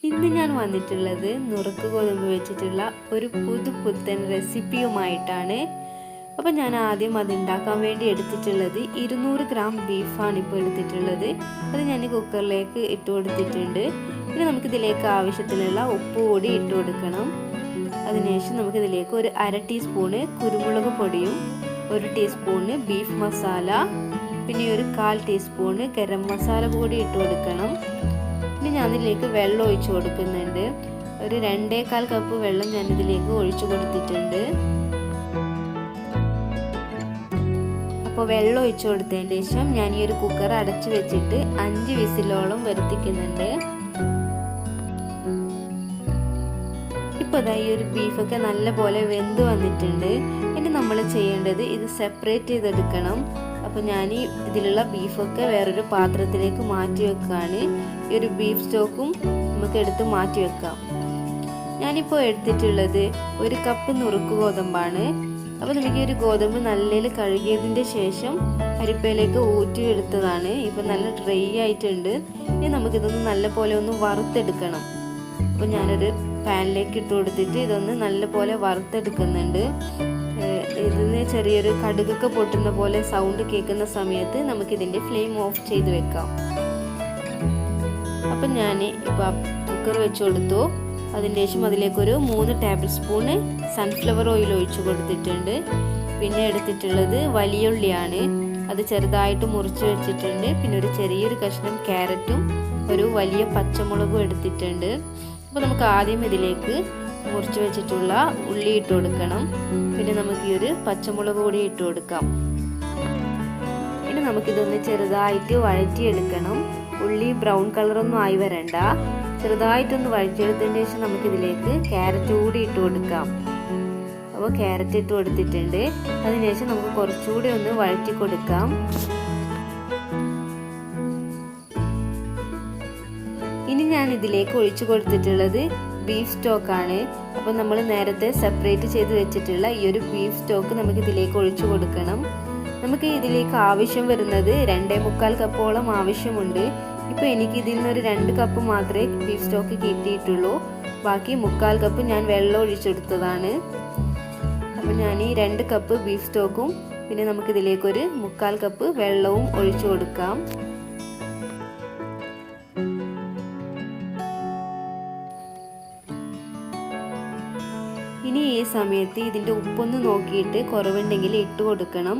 ഇന്ന് ഞാൻ വന്നിട്ടുള്ളത് നുറുക്ക് ഗോതമ്പ് വെച്ചിട്ടുള്ള ഒരു പുത്തൻ റെസിപ്പിയുമായിട്ടാണ്. അപ്പോൾ ഞാൻ ആദ്യം അത് ഉണ്ടാക്കാൻ വേണ്ടി എടുത്തിട്ടുള്ളത് 200 ഗ്രാം ബീഫാണ് ഇപ്പോൾ എടുത്തിട്ടുള്ളത്. അത് ഞാൻ കുക്കറിലേക്ക് ഇട്ട് കൊടുത്തിട്ടുണ്ട്. പിന്നെ നമുക്കിതിലേക്ക് ആവശ്യത്തിനുള്ള ഉപ്പ് കൂടി ഇട്ട് കൊടുക്കണം. അതിനുശേഷം നമുക്കിതിലേക്ക് ഒരു 1/2 ടീസ്പൂണ് കുരുമുളക് പൊടിയും 1 ടീസ്പൂണ് ബീഫ് മസാല, പിന്നെ ഒരു 1/4 ടീസ്പൂണ് ഗരം മസാല കൂടി ഇട്ട് കൊടുക്കണം. ഇനി ഞാൻ ഇതിലേക്ക് വെള്ളം ഒഴിച്ചു കൊടുക്കുന്നുണ്ട്. ഒരു 2.25 കപ്പ് വെള്ളം ഞാൻ ഇതിലേക്ക് ഒഴിച്ചു കൊടുത്തിട്ടുണ്ട്. അപ്പോൾ വെള്ളം ഒഴിച്ചു കൊടുത്തതിന് ശേഷം ഞാൻ ഈ ഒരു കുക്കർ അടച്ചു വെച്ചിട്ട് 5 വിസിലോളം വരുത്തിക്കുന്നുണ്ട്. ഇപ്പോൾ ഈ ഒരു ബീഫൊക്കെ നല്ലപോലെ വെന്ത് വന്നിട്ടുണ്ട്. ഇനി നമ്മൾ ചെയ്യേണ്ടത് ഇത് സെപ്പറേറ്റ് ചെയ്തെടുക്കണം. അപ്പോൾ ഞാൻ ഇതിലുള്ള ബീഫൊക്കെ വേറൊരു പാത്രത്തിലേക്ക് മാറ്റി വെക്കുകയാണ്. ഈ ഒരു ബീഫ് സ്റ്റോക്കും നമുക്ക് എടുത്ത് മാറ്റി വെക്കാം. ഞാനിപ്പോൾ എടുത്തിട്ടുള്ളത് 1 കപ്പ് നുറുക്ക് ഗോതമ്പാണ്. അപ്പോൾ നമുക്ക് ഈ ഒരു ഗോതമ്പ് നല്ലതിൽ കഴുകിയതിൻ്റെ ശേഷം അരിപ്പയിലേക്ക് ഊറ്റിയെടുത്തതാണ്. ഇപ്പോൾ നല്ല ഡ്രൈ ആയിട്ടുണ്ട്. ഇനി നമുക്കിതൊന്ന് നല്ലപോലെ ഒന്ന് വറുത്തെടുക്കണം. അപ്പോൾ ഞാനൊരു പാനിലേക്ക് ഇട്ട് കൊടുത്തിട്ട് ഇതൊന്ന് നല്ലപോലെ വറുത്തെടുക്കുന്നുണ്ട്. ഇതിന് ചെറിയൊരു കടുകൊക്കെ പൊട്ടുന്ന പോലെ സൗണ്ട് കേൾക്കുന്ന സമയത്ത് നമുക്കിതിൻ്റെ ഫ്ലെയിം ഓഫ് ചെയ്ത് വെക്കാം. അപ്പം ഞാൻ ഇപ്പോൾ കുക്കർ വെച്ച് കൊടുത്തു. അതിൻ്റെ ശേഷം അതിലേക്കൊരു 3 ടേബിൾ സ്പൂണ് സൺഫ്ലവർ ഓയിൽ ഒഴിച്ചു കൊടുത്തിട്ടുണ്ട്. പിന്നെ എടുത്തിട്ടുള്ളത് വലിയ ഉള്ളിയാണ്. അത് ചെറുതായിട്ട് മുറിച്ച് വെച്ചിട്ടുണ്ട്. പിന്നെ ഒരു ചെറിയൊരു കഷ്ണം ക്യാരറ്റും ഒരു വലിയ പച്ചമുളകും എടുത്തിട്ടുണ്ട്. അപ്പോൾ നമുക്ക് ആദ്യം ഇതിലേക്ക് മുറിച്ച് വെച്ചിട്ടുള്ള ഉള്ളി ഇട്ട് കൊടുക്കണം. പിന്നെ നമുക്ക് ഈ ഒരു പച്ചമുളക് കൂടി ഇട്ട് കൊടുക്കാം. ഇനി നമുക്കിതൊന്ന് ചെറുതായിട്ട് വഴറ്റിയെടുക്കണം. ഉള്ളി ബ്രൗൺ കളറൊന്നും ആയി വരണ്ട. ചെറുതായിട്ടൊന്ന് വഴറ്റിയെടുത്തതിന് ശേഷം നമുക്കിതിലേക്ക് ക്യാരറ്റ് കൂടി ഇട്ട് കൊടുക്കാം. അപ്പോൾ ക്യാരറ്റ് ഇട്ട് കൊടുത്തിട്ടുണ്ട്. അതിനുശേഷം നമുക്ക് കുറച്ചുകൂടി ഒന്ന് വഴറ്റി കൊടുക്കാം. ഇനി ഞാൻ ഇതിലേക്ക് ഒഴിച്ചു കൊടുത്തിട്ടുള്ളത് ബീഫ് സ്റ്റോക്കാണ്. അപ്പോൾ നമ്മൾ നേരത്തെ സെപ്പറേറ്റ് ചെയ്ത് വെച്ചിട്ടുള്ള ഈ ഒരു ബീഫ് സ്റ്റോക്ക് നമുക്ക് ഇതിലേക്ക് ഒഴിച്ചു കൊടുക്കണം. നമുക്ക് ഇതിലേക്ക് ആവശ്യം വരുന്നത് 2.25 കപ്പോളം ആവശ്യമുണ്ട്. ഇപ്പോൾ എനിക്ക് ഇതിൽ നിന്നൊരു 2 കപ്പ് മാത്രമേ ബീഫ് സ്റ്റോക്ക് കിട്ടിയിട്ടുള്ളൂ. ബാക്കി 3/4 കപ്പ് ഞാൻ വെള്ളം ഒഴിച്ചെടുത്തതാണ്. അപ്പോൾ ഞാൻ ഈ 2 കപ്പ് ബീഫ് സ്റ്റോക്കും പിന്നെ നമുക്കിതിലേക്കൊരു 3/4 കപ്പ് വെള്ളവും ഒഴിച്ചു കൊടുക്കാം. ഇനി ഈ സമയത്ത് ഇതിൻ്റെ ഉപ്പൊന്ന് നോക്കിയിട്ട് കുറവുണ്ടെങ്കിൽ ഇട്ട് കൊടുക്കണം.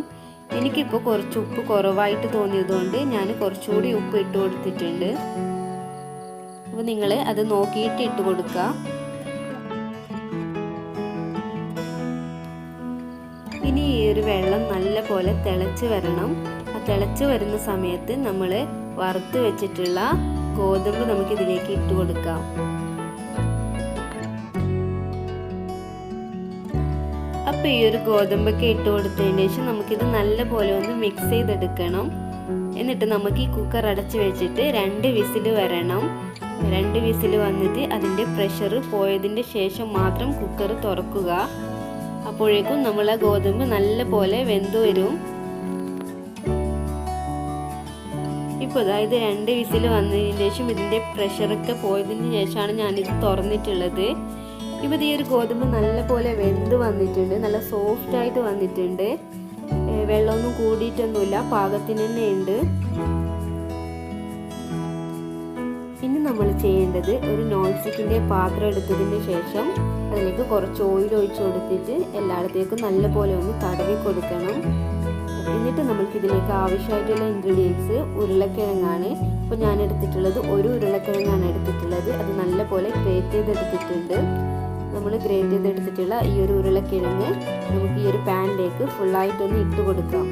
എനിക്കിപ്പോൾ കുറച്ച് ഉപ്പ് കുറവായിട്ട് തോന്നിയതുകൊണ്ട് ഞാൻ കുറച്ചുകൂടി ഉപ്പ് ഇട്ട് കൊടുത്തിട്ടുണ്ട്. അപ്പോൾ നിങ്ങൾ അത് നോക്കിയിട്ട് ഇട്ട് കൊടുക്കുക. ഇനി ഈ ഒരു വെള്ളം നല്ലപോലെ തിളച്ച് വരണം. ആ തിളച്ച് വരുന്ന സമയത്ത് നമ്മൾ വറുത്ത് വെച്ചിട്ടുള്ള ഗോതമ്പ് നമുക്കിതിലേക്ക് ഇട്ട് കൊടുക്കാം. അപ്പോൾ ഈ ഒരു ഗോതമ്പൊക്കെ ഇട്ട് കൊടുത്തതിന് ശേഷം നമുക്കിത് നല്ലപോലെ ഒന്ന് മിക്സ് ചെയ്തെടുക്കണം. എന്നിട്ട് നമുക്ക് ഈ കുക്കർ അടച്ച് വെച്ചിട്ട് 2 വിസിൽ വരണം. 2 വിസിൽ വന്നിട്ട് അതിൻ്റെ പ്രഷർ പോയതിൻ്റെ ശേഷം മാത്രം കുക്കർ തുറക്കുക. അപ്പോഴേക്കും നമ്മൾ ആ ഗോതമ്പ് നല്ലപോലെ വെന്ത് വരും. ഇപ്പോൾ ഇത് 2 വിസിൽ വന്നതിന് ശേഷം ഇതിൻ്റെ പ്രഷറൊക്കെ പോയതിന് ശേഷമാണ് ഞാനിത് തുറന്നിട്ടുള്ളത്. ഇപ്പോൾ ഈ ഒരു ഗോതമ്പ് നല്ലപോലെ വെന്ത് വന്നിട്ടുണ്ട്. നല്ല സോഫ്റ്റ് ആയിട്ട് വന്നിട്ടുണ്ട്. വെള്ളമൊന്നും കൂടിയിട്ടൊന്നുമില്ല, പാകത്തിന് തന്നെ ഉണ്ട്. ഇനി നമ്മൾ ചെയ്യേണ്ടത് ഒരു നോൺ സ്റ്റിക്കിൻ്റെ പാത്രം എടുത്തതിന് ശേഷം അതിലേക്ക് കുറച്ച് ഓയിൽ ഒഴിച്ച് കൊടുത്തിട്ട് എല്ലായിടത്തേക്കും നല്ലപോലെ ഒന്ന് തടവി കൊടുക്കണം. എന്നിട്ട് നമുക്ക് ഇതിലേക്ക് ആവശ്യമായിട്ടുള്ള ഇൻഗ്രീഡിയൻസ് ഉരുളക്കിഴങ്ങാണ്. അപ്പോൾ ഞാൻ എടുത്തിട്ടുള്ളത് 1 ഉരുളക്കിഴങ്ങാണ് എടുത്തിട്ടുള്ളത്. അത് നല്ലപോലെ ഗ്രേറ്റ് ചെയ്തെടുത്തിട്ടുണ്ട്. നമ്മൾ ഗ്രേറ്റ് ചെയ്തെടുത്തിട്ടുള്ള ഈ ഒരു ഉരുളക്കിഴങ്ങ് നമുക്ക് ഈ ഒരു പാനിലേക്ക് ഫുള്ളായിട്ടൊന്ന് ഇട്ട് കൊടുക്കാം.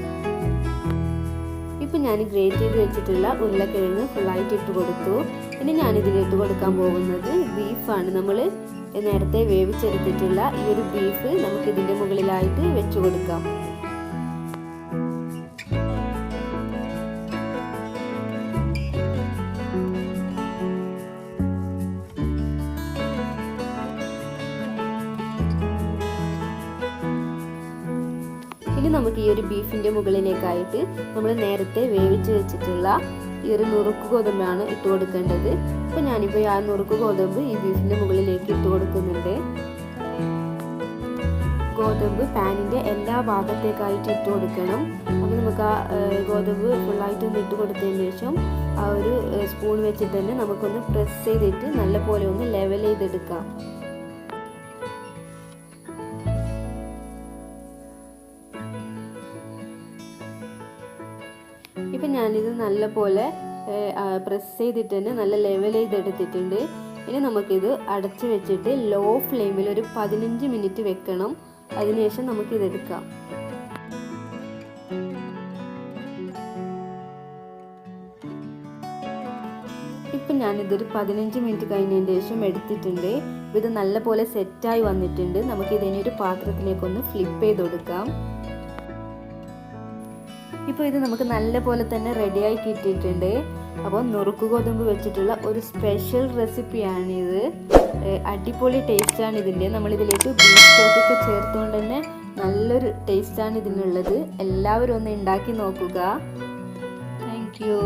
ഇപ്പോൾ ഞാൻ ഗ്രേറ്റ് ചെയ്ത് വെച്ചിട്ടുള്ള ഉരുളക്കിഴങ്ങ് ഫുള്ളായിട്ട് ഇട്ട് കൊടുത്തു. ഇനി ഞാനിതിലിട്ട് കൊടുക്കാൻ പോകുന്നത് ബീഫാണ്. നമ്മൾ നേരത്തെ വേവിച്ചെടുത്തിട്ടുള്ള ഈ ഒരു ബീഫ് നമുക്കിതിൻ്റെ മുകളിലായിട്ട് വെച്ച് കൊടുക്കാം. ഇനി നമുക്ക് ഈ ഒരു ബീഫിൻ്റെ മുകളിലേക്കായിട്ട് നമ്മൾ നേരത്തെ വേവിച്ച് വെച്ചിട്ടുള്ള ഈ ഒരു നുറുക്ക് ഗോതമ്പാണ് ഇട്ട് കൊടുക്കേണ്ടത്. അപ്പോൾ ഞാനിപ്പോൾ ആ നുറുക്ക് ഗോതമ്പ് ഈ ബീഫിൻ്റെ മുകളിലേക്ക് ഇട്ട് കൊടുക്കുന്നുണ്ട്. ഗോതമ്പ് പാനിൻ്റെ എല്ലാ ഭാഗത്തേക്കായിട്ട് ഇട്ട് കൊടുക്കണം. അപ്പോൾ നമുക്ക് ആ ഗോതമ്പ് ഫുള്ളായിട്ടൊന്ന് ഇട്ട് കൊടുത്തതിന് ശേഷം ആ ഒരു സ്പൂൺ വെച്ചിട്ട് തന്നെ നമുക്കൊന്ന് പ്രസ് ചെയ്തിട്ട് നല്ലപോലെ ഒന്ന് ലെവൽ ചെയ്തെടുക്കാം. ഇപ്പം ഞാനിത് നല്ലപോലെ പ്രസ് ചെയ്തിട്ട് തന്നെ നല്ല ലെവൽ ചെയ്തെടുത്തിട്ടുണ്ട്. ഇനി നമുക്കിത് അടച്ചു വെച്ചിട്ട് ലോ ഫ്ലെയിമിൽ ഒരു 15 മിനിറ്റ് വെക്കണം. അതിനുശേഷം നമുക്കിതെടുക്കാം. ഇപ്പം ഞാനിതൊരു 15 മിനിറ്റ് കഴിഞ്ഞതിന് ശേഷം എടുത്തിട്ടുണ്ട്. ഇത് നല്ലപോലെ സെറ്റായി വന്നിട്ടുണ്ട്. നമുക്കിതിനെ ഒരു പാത്രത്തിലേക്കൊന്ന് ഫ്ലിപ്പ് ചെയ്ത് കൊടുക്കാം. ഇപ്പോൾ ഇത് നമുക്ക് നല്ലപോലെ തന്നെ റെഡിയായി കിട്ടിയിട്ടുണ്ട്. അപ്പോൾ നുറുക്ക് ഗോതമ്പ് വെച്ചിട്ടുള്ള ഒരു സ്പെഷ്യൽ റെസിപ്പിയാണിത്. അടിപൊളി ടേസ്റ്റാണ് ഇതിൻ്റെ. നമ്മളിതിലേക്ക് ബീഫ് സ്റ്റോക്കൊക്കെ ചേർത്തുകൊണ്ട് തന്നെ നല്ലൊരു ടേസ്റ്റാണ് ഇതിനുള്ളത്. എല്ലാവരും ഒന്ന് ഉണ്ടാക്കി നോക്കുക. Thank you.